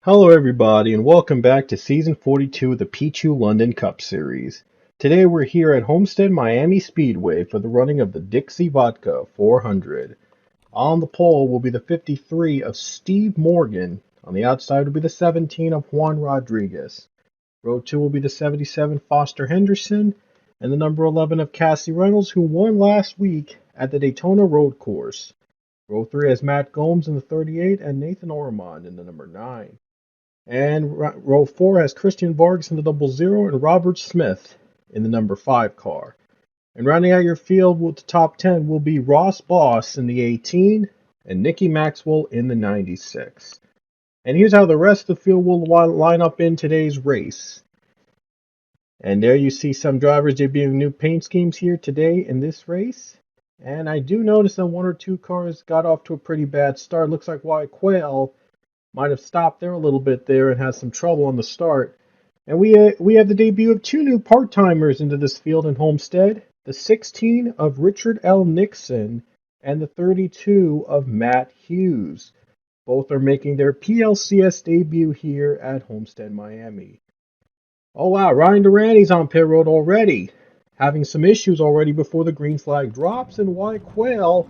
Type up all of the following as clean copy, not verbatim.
Hello everybody and welcome back to Season 42 of the Pichu London Cup Series. Today we're here at Homestead Miami Speedway for the running of the Dixie Vodka 400. On the pole will be the 53 of Steve Morgan. On the outside will be the 17 of Juan Rodriguez. Row 2 will be the 77 Foster Henderson and the number 11 of Cassie Reynolds, who won last week at the Daytona Road Course. Row 3 has Matt Gomes in the 38 and Nathan Ormond in the number 9. And row 4 has Christian Vargas in the 00 and Robert Smith in the number 5 car. And rounding out your field with the top 10 will be Ross Boss in the 18 and Nicky Maxwell in the 96. And here's how the rest of the field will line up in today's race. And there you see some drivers debuting new paint schemes here today in this race. And I do notice that one or two cars got off to a pretty bad start. Looks like Wyatt Quayle might have stopped there a little bit there and has some trouble on the start. And we have the debut of two new part-timers into this field in Homestead, the 16 of Richard L. Nixon and the 32 of Matt Hughes. Both are making their PLCS debut here at Homestead, Miami. Oh wow, Ryan Durani's on pit road already, having some issues already before the green flag drops, and Wyatt Quayle,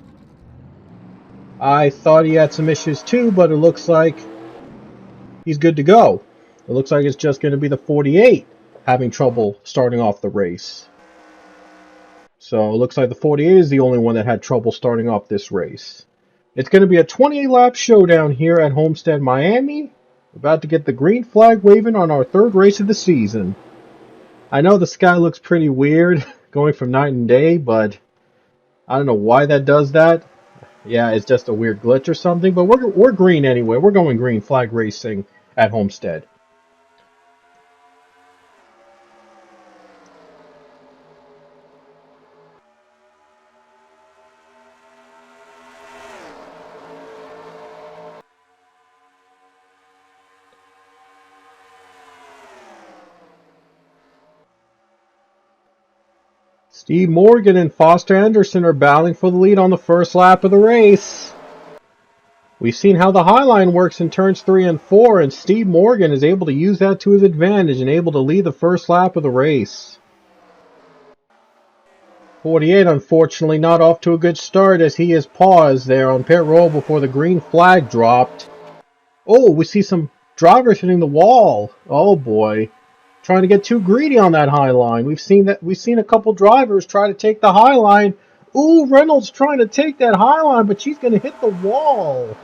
I thought he had some issues too, but it looks like he's good to go. It looks like it's just going to be the 48 having trouble starting off the race. So it looks like the 48 is the only one that had trouble starting off this race. It's going to be a 28-lap showdown here at Homestead, Miami. We're about to get the green flag waving on our third race of the season. I know the sky looks pretty weird going from night and day, but I don't know why that does that. Yeah, it's just a weird glitch or something, but we're green anyway. We're going green flag racing at Homestead. Steve Morgan and Foster Henderson are battling for the lead on the first lap of the race. We've seen how the high line works in turns 3 and 4, and Steve Morgan is able to use that to his advantage and able to lead the first lap of the race. 48, unfortunately, not off to a good start as he is paused there on pit road before the green flag dropped. Oh, we see some drivers hitting the wall. Oh boy. Trying to get too greedy on that high line. We've seen a couple drivers try to take the high line. Ooh, Reynolds trying to take that high line, but she's going to hit the wall.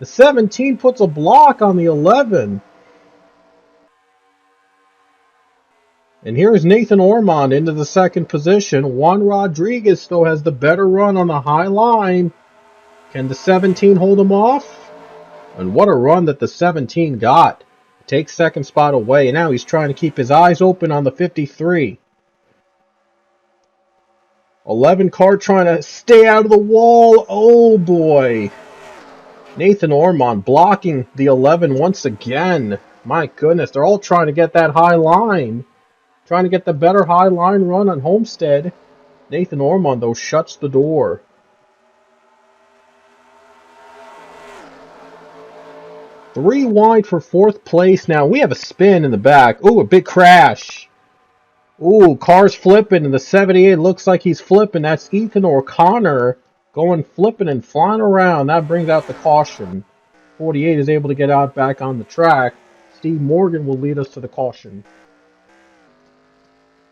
The 17 puts a block on the 11. And here's Nathan Ormond into the second position. Juan Rodriguez still has the better run on the high line. Can the 17 hold him off? And what a run that the 17 got. Takes second spot away. And now he's trying to keep his eyes open on the 53. 11 car trying to stay out of the wall. Oh boy. Nathan Ormond blocking the 11 once again. My goodness, they're all trying to get that high line. Trying to get the better high line run on Homestead. Nathan Ormond, though, shuts the door. Three wide for fourth place now. We have a spin in the back. Ooh, a big crash. Ooh, car's flipping, and the 78 looks like he's flipping. That's Ethan O'Connor going flipping and flying around. That brings out the caution. 48 is able to get out back on the track. Steve Morgan will lead us to the caution.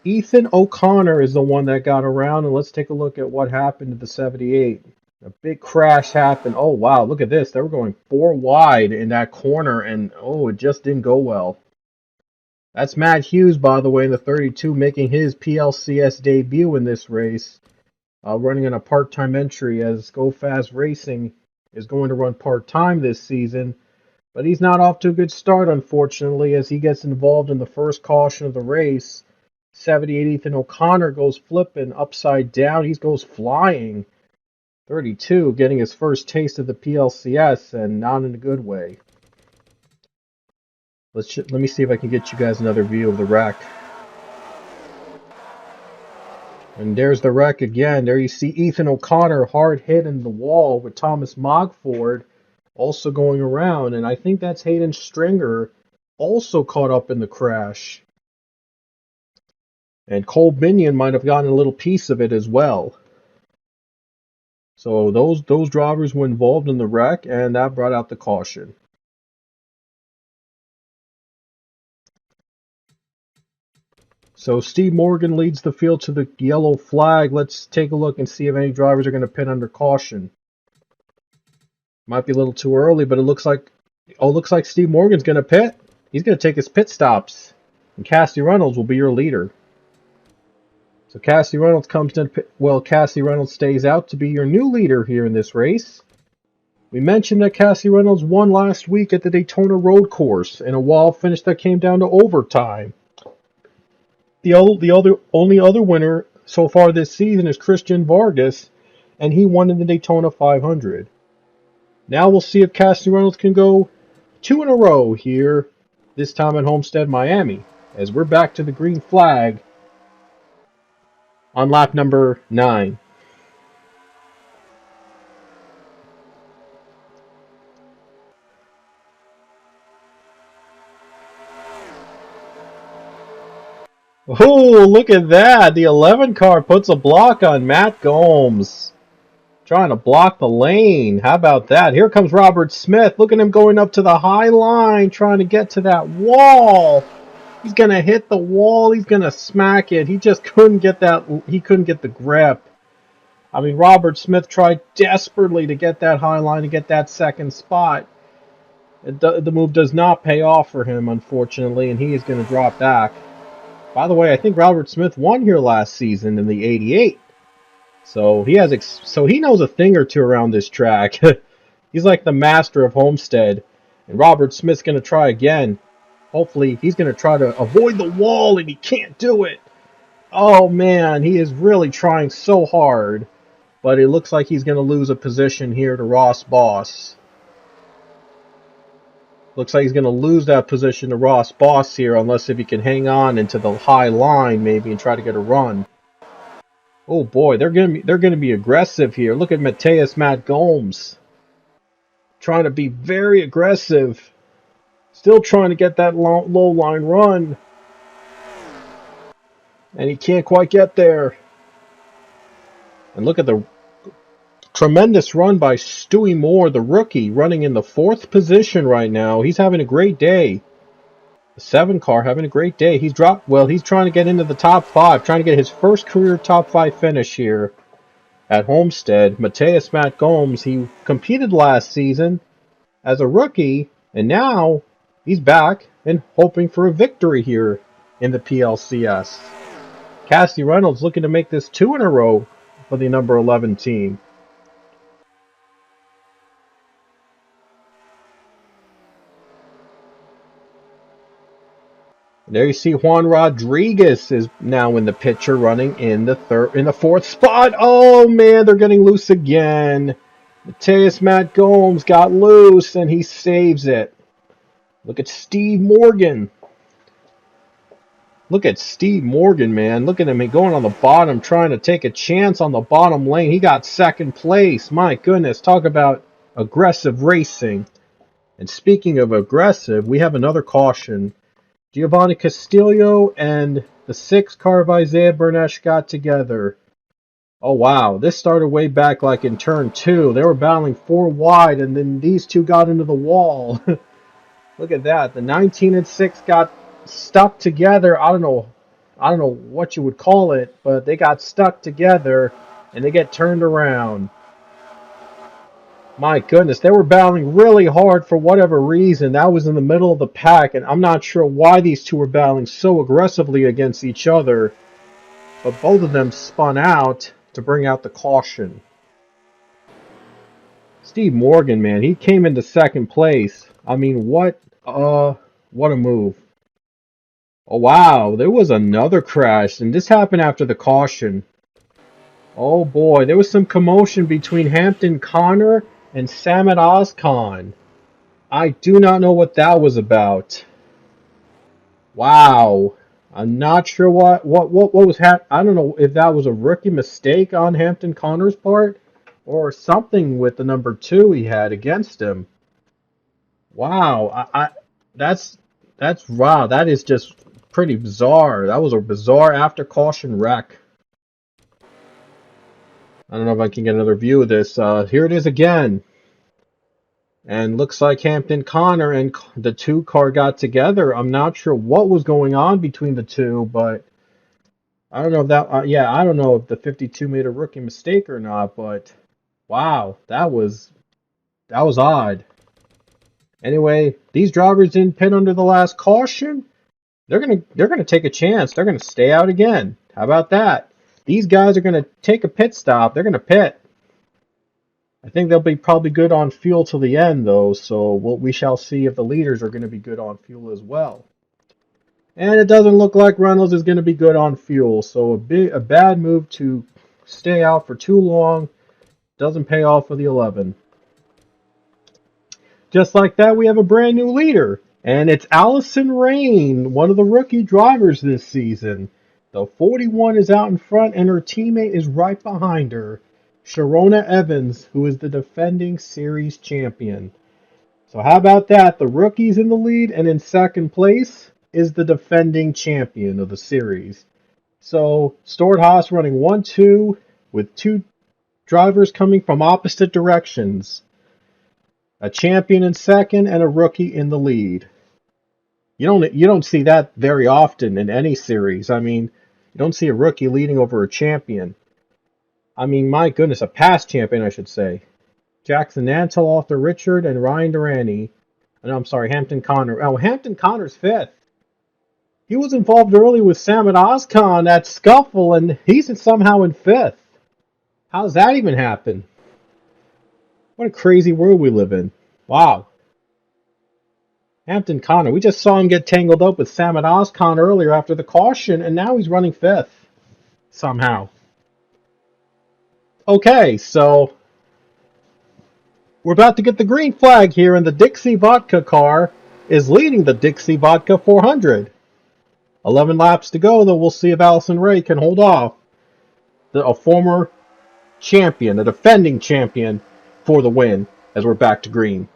Ethan O'Connor is the one that got around, and let's take a look at what happened to the 78. A big crash happened. Oh, wow, look at this. They were going 4 wide in that corner, and oh, it just didn't go well. That's Matt Hughes, by the way, in the 32, making his PLCS debut in this race, running in a part-time entry as Go Fast Racing is going to run part-time this season. But he's not off to a good start, unfortunately, as he gets involved in the first caution of the race. 78 Ethan O'Connor goes flipping upside down. He goes flying. 32 getting his first taste of the PLCS, and not in a good way. Let me see if I can get you guys another view of the wreck. And there's the wreck again. There you see Ethan O'Connor hard hit in the wall with Thomas Mogford. also going around, and I think that's Hayden Stringer also caught up in the crash. And Cole Binion might have gotten a little piece of it as well. So those drivers were involved in the wreck, and that brought out the caution. So Steve Morgan leads the field to the yellow flag. Let's take a look and see if any drivers are going to pit under caution. Might be a little too early, but it looks like Steve Morgan's going to pit. He's going to take his pit stops, and Cassie Reynolds will be your leader. So Cassie Reynolds comes in. Well, Cassie Reynolds stays out to be your new leader here in this race. We mentioned that Cassie Reynolds won last week at the Daytona Road Course in a wall finish that came down to overtime. The only other winner so far this season is Christian Vargas, and he won in the Daytona 500. Now we'll see if Cassie Reynolds can go 2 in a row here, this time at Homestead, Miami, as we're back to the green flag on lap number 9. Oh, look at that. The 11 car puts a block on Matt Gomes. Trying to block the lane. How about that? Here comes Robert Smith. Look at him going up to the high line, trying to get to that wall. He's going to hit the wall. He's going to smack it. He just couldn't get that. He couldn't get the grip. I mean, Robert Smith tried desperately to get that high line, to get that second spot. The move does not pay off for him, unfortunately, and he is going to drop back. By the way, I think Robert Smith won here last season in the 88. So he knows a thing or two around this track. He's like the master of Homestead. And Robert Smith's going to try again. Hopefully, he's going to try to avoid the wall, and he can't do it. Oh, man, he is really trying so hard. But it looks like he's going to lose a position here to Ross Boss. Looks like he's going to lose that position to Ross Boss here, unless if he can hang on into the high line maybe and try to get a run. Oh boy, they're going to be aggressive here. Look at Matt Gomes. Trying to be very aggressive. Still trying to get that low line run. And he can't quite get there. And look at the tremendous run by Stewie Moore, the rookie, running in the 4th position right now. He's having a great day. The 7 car having a great day. He's trying to get into the top 5, trying to get his first career top 5 finish here at Homestead. Matt Gomes, he competed last season as a rookie, and now he's back and hoping for a victory here in the PLCS. Cassie Reynolds looking to make this 2 in a row for the number 11 team. There you see Juan Rodriguez is now in the picture, running in the 4th spot. Oh man, they're getting loose again. Matt Gomes got loose and he saves it. Look at Steve Morgan. Look at Steve Morgan, man. Look at him going on the bottom, trying to take a chance on the bottom lane. He got 2nd place. My goodness, talk about aggressive racing. And speaking of aggressive, we have another caution. Giovanni Castillo and the 6 car of Isaiah Bernesh got together. Oh wow, this started way back like in turn 2. They were battling 4 wide, and then these two got into the wall. Look at that. The 19 and 6 got stuck together. I don't know what you would call it, but they got stuck together and they get turned around. My goodness, they were battling really hard for whatever reason. That was in the middle of the pack, and I'm not sure why these two were battling so aggressively against each other. But both of them spun out to bring out the caution. Steve Morgan, man, he came into 2nd place. I mean, what a move. Oh, wow, there was another crash, and this happened after the caution. Oh, boy, there was some commotion between Hampton Connor and Samad Ozkan. I do not know what that was about. Wow. I'm not sure what was happening. I don't know if that was a rookie mistake on Hampton Connor's part or something with the number 2 he had against him. Wow, that's wow. That is just pretty bizarre. That was a bizarre after caution wreck. I don't know if I can get another view of this. Here it is again. And looks like Hampton Connor and the two car got together. I'm not sure what was going on between the two, but I don't know if that, yeah, I don't know if the 52 made a rookie mistake or not, but wow, that was odd. Anyway, these drivers didn't pit under the last caution. They're gonna take a chance. They're gonna stay out again. How about that? These guys are gonna take a pit stop. They're gonna pit. I think they'll be probably good on fuel till the end, though, so we shall see if the leaders are going to be good on fuel as well. And it doesn't look like Reynolds is going to be good on fuel, so a bad move to stay out for too long doesn't pay off for the 11. Just like that, we have a brand new leader, and it's Allison Rain, one of the rookie drivers this season. The 41 is out in front, and her teammate is right behind her. Sharona Evans, who is the defending series champion. So how about that? The rookie's in the lead, and in second place is the defending champion of the series. So Stewart-Haas running 1-2 with two drivers coming from opposite directions. A champion in second and a rookie in the lead. You don't see that very often in any series. I mean, you don't see a rookie leading over a champion. I mean, my goodness, a past champion, I should say. Jackson Nantel, Arthur Richard, and Ryan Durante. No, I'm sorry, Hampton Connor. Oh, Hampton Connor's fifth. He was involved early with Samet Ozcon, that scuffle, and he's somehow in fifth. How does that even happen? What a crazy world we live in. Wow. Hampton Connor, we just saw him get tangled up with Samet Ozcon earlier after the caution, and now he's running fifth. Somehow. Okay, so we're about to get the green flag here, and the Dixie Vodka car is leading the Dixie Vodka 400. 11 laps to go, though we'll see if Allison Ray can hold off a former champion, a defending champion, for the win as we're back to green.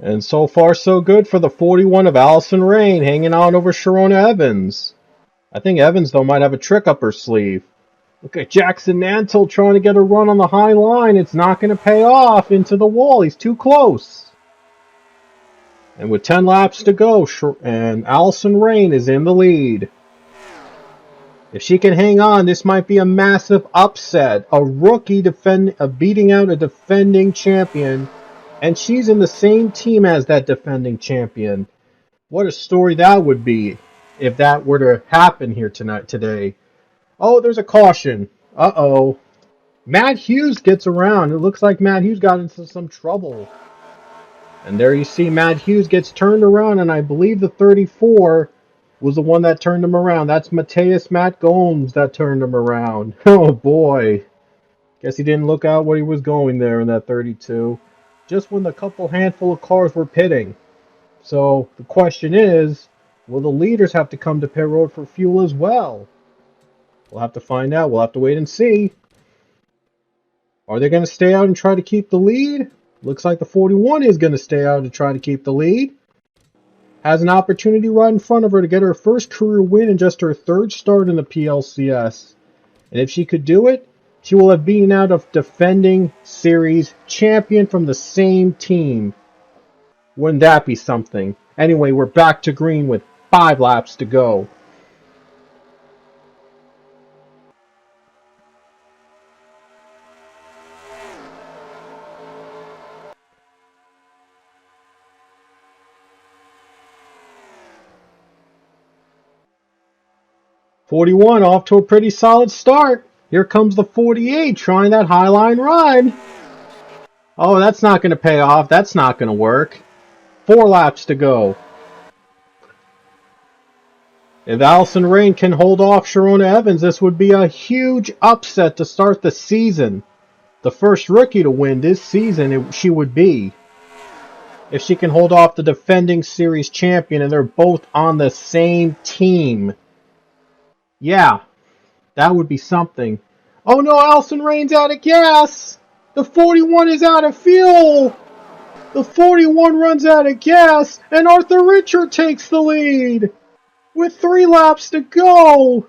And so far, so good for the 41 of Allison Rain, hanging on over Sharona Evans. I think Evans, though, might have a trick up her sleeve. Look at Jackson Nantel trying to get a run on the high line. It's not going to pay off into the wall. He's too close. And with 10 laps to go, and Allison Rain is in the lead. If she can hang on, this might be a massive upset. A rookie beating out a defending champion. And she's in the same team as that defending champion. What a story that would be if that were to happen here today. Oh, there's a caution. Uh-oh. Matt Hughes gets around. It looks like Matt Hughes got into some trouble. And there you see Matt Hughes gets turned around, and I believe the 34 was the one that turned him around. That's Mateus Matt Gomes that turned him around. Oh, boy. Guess he didn't look out where he was going there in that 32. Just when the handful of cars were pitting. So the question is, will the leaders have to come to pit road for fuel as well? We'll have to find out. We'll have to wait and see. Are they going to stay out and try to keep the lead? Looks like the 41 is going to stay out to try to keep the lead. Has an opportunity right in front of her to get her first career win in just her third start in the PLCS. And if she could do it, she will have beaten out a defending series champion from the same team. Wouldn't that be something? Anyway, we're back to green with 5 laps to go. '41 off to a pretty solid start. Here comes the 48 trying that highline run. Oh, that's not going to pay off. That's not going to work. 4 laps to go. If Allison Rain can hold off Sharona Evans, this would be a huge upset to start the season. The first rookie to win this season she would be. if she can hold off the defending series champion, and they're both on the same team. Yeah, that would be something. Oh no, Allison Rain's out of gas! The 41 is out of fuel! The 41 runs out of gas, and Arthur Richard takes the lead! With 3 laps to go!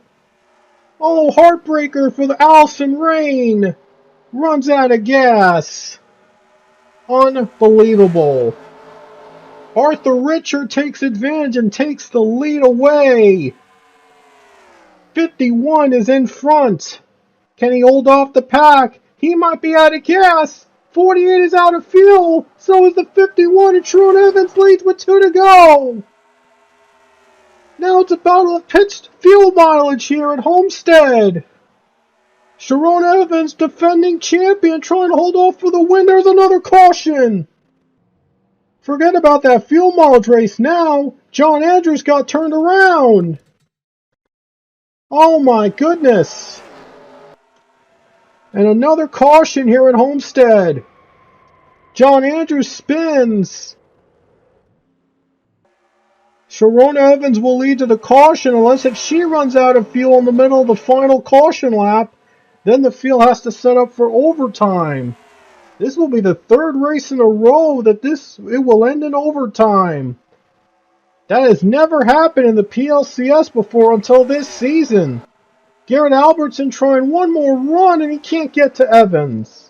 Oh, heartbreaker for the Allison Rain! Runs out of gas! Unbelievable! Arthur Richard takes advantage and takes the lead away! 51 is in front! Can he hold off the pack? He might be out of gas! 48 is out of fuel! So is the 51, and Sharon Evans leads with 2 to go! Now it's a battle of pitched fuel mileage here at Homestead. Sharon Evans, defending champion, trying to hold off for the win. There's another caution. Forget about that fuel mileage race now. John Andrews got turned around. Oh my goodness. And another caution here at Homestead. John Andrews spins. Sharon Evans will lead to the caution unless if she runs out of fuel in the middle of the final caution lap. Then the field has to set up for overtime. This will be the 3rd race in a row that it will end in overtime. That has never happened in the PLCS before until this season. Garrett Albertson trying one more run and he can't get to Evans.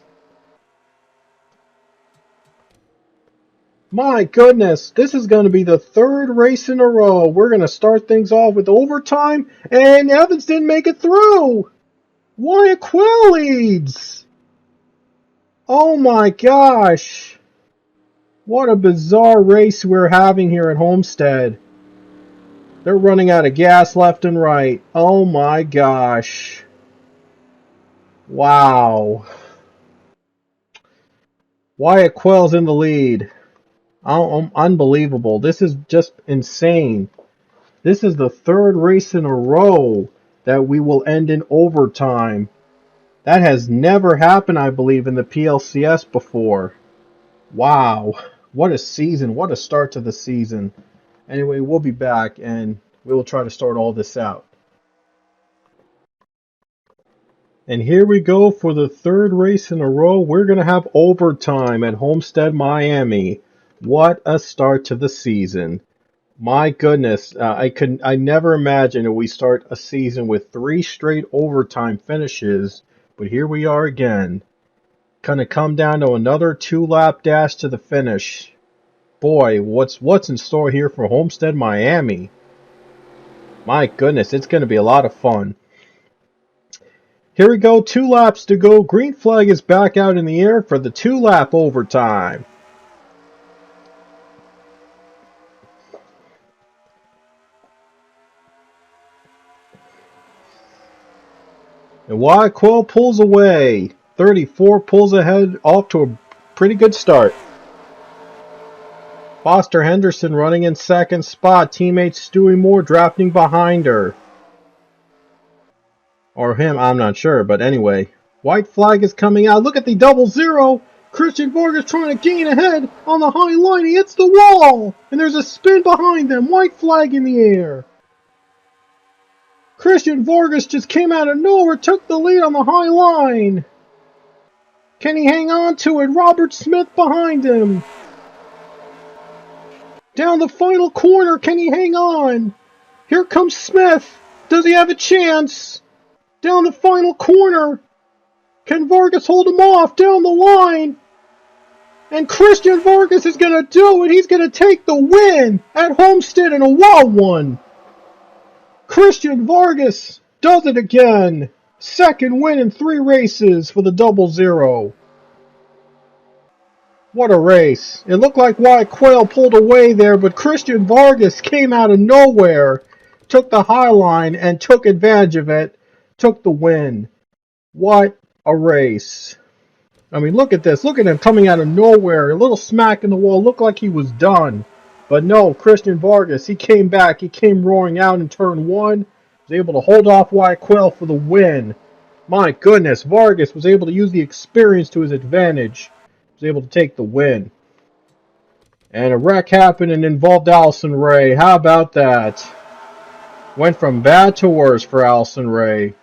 My goodness, this is going to be the 3rd race in a row. We're going to start things off with overtime, and Evans didn't make it through. Wyatt Quill leads. Oh my gosh. What a bizarre race we're having here at Homestead. They're running out of gas left and right. Oh my gosh. Wow. Wyatt Quill's in the lead. Unbelievable. This is just insane. This is the 3rd race in a row that we will end in overtime. That has never happened, I believe, in the PLCS before. Wow. What a season. What a start to the season. Anyway, we'll be back and we will try to start all this out. And here we go for the 3rd race in a row. We're going to have overtime at Homestead, Miami. What a start to the season. My goodness, I never imagined that we start a season with 3 straight overtime finishes, but here we are again. Gonna come down to another 2-lap dash to the finish. Boy, what's in store here for Homestead, Miami? My goodness, it's gonna be a lot of fun. Here we go, 2 laps to go. Green flag is back out in the air for the 2-lap overtime. And Wyatt Quill pulls away. 34 pulls ahead, off to a pretty good start. Foster Henderson running in 2nd spot. Teammate Stewie Moore drafting behind her. Or him, I'm not sure, but anyway. White flag is coming out. Look at the 0-0. Christian Vargas trying to gain ahead on the high line. He hits the wall. And there's a spin behind them. White flag in the air. Christian Vargas just came out of nowhere, took the lead on the high line. Can he hang on to it? Robert Smith behind him. Down the final corner, can he hang on? Here comes Smith. Does he have a chance? Down the final corner. Can Vargas hold him off down the line? And Christian Vargas is going to do it. He's going to take the win at Homestead in a wild one. Christian Vargas does it again. 2nd win in 3 races for the 0-0. What a race. It looked like Wyatt Quill pulled away there, but Christian Vargas came out of nowhere, took the high line and took advantage of it, took the win. What a race. I mean, look at this. Look at him coming out of nowhere. A little smack in the wall. Looked like he was done. But no, Christian Vargas, he came back. He came roaring out in turn 1. Was able to hold off Wyatt Quill for the win. My goodness, Vargas was able to use the experience to his advantage. Was able to take the win. And a wreck happened and involved Allison Ray. How about that? Went from bad to worse for Allison Ray.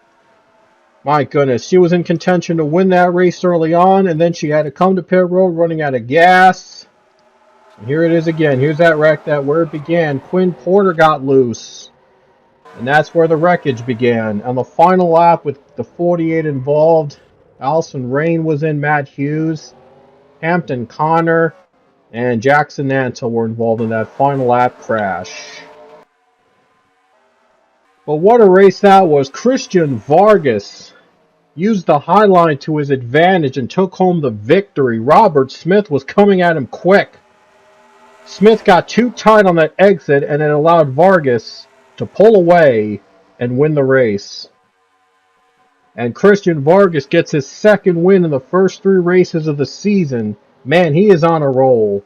My goodness, she was in contention to win that race early on, and then she had to come to pit road running out of gas. And here it is again. Here's that wreck where it began. Quinn Porter got loose. And that's where the wreckage began. On the final lap with the 48 involved, Allison Rain was in, Matt Hughes, Hampton Connor, and Jackson Nantel were involved in that final lap crash. But what a race that was. Christian Vargas used the high line to his advantage and took home the victory. Robert Smith was coming at him quick. Smith got too tight on that exit, and it allowed Vargas to pull away and win the race. And Christian Vargas gets his second win in the first 3 races of the season. Man, he is on a roll.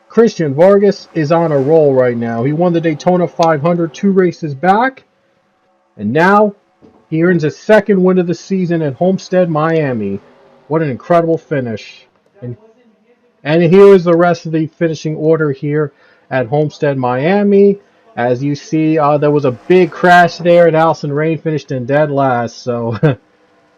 Christian Vargas is on a roll right now. He won the Daytona 500 2 races back. And now he earns his second win of the season at Homestead, Miami. What an incredible finish. And here is the rest of the finishing order here at Homestead, Miami. As you see, there was a big crash there, and Allison Rain finished in dead last. So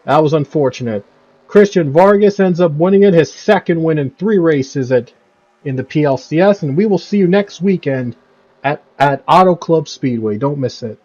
that was unfortunate. Christian Vargas ends up winning it, his second win in 3 races in the PLCS. And we will see you next weekend at Auto Club Speedway. Don't miss it.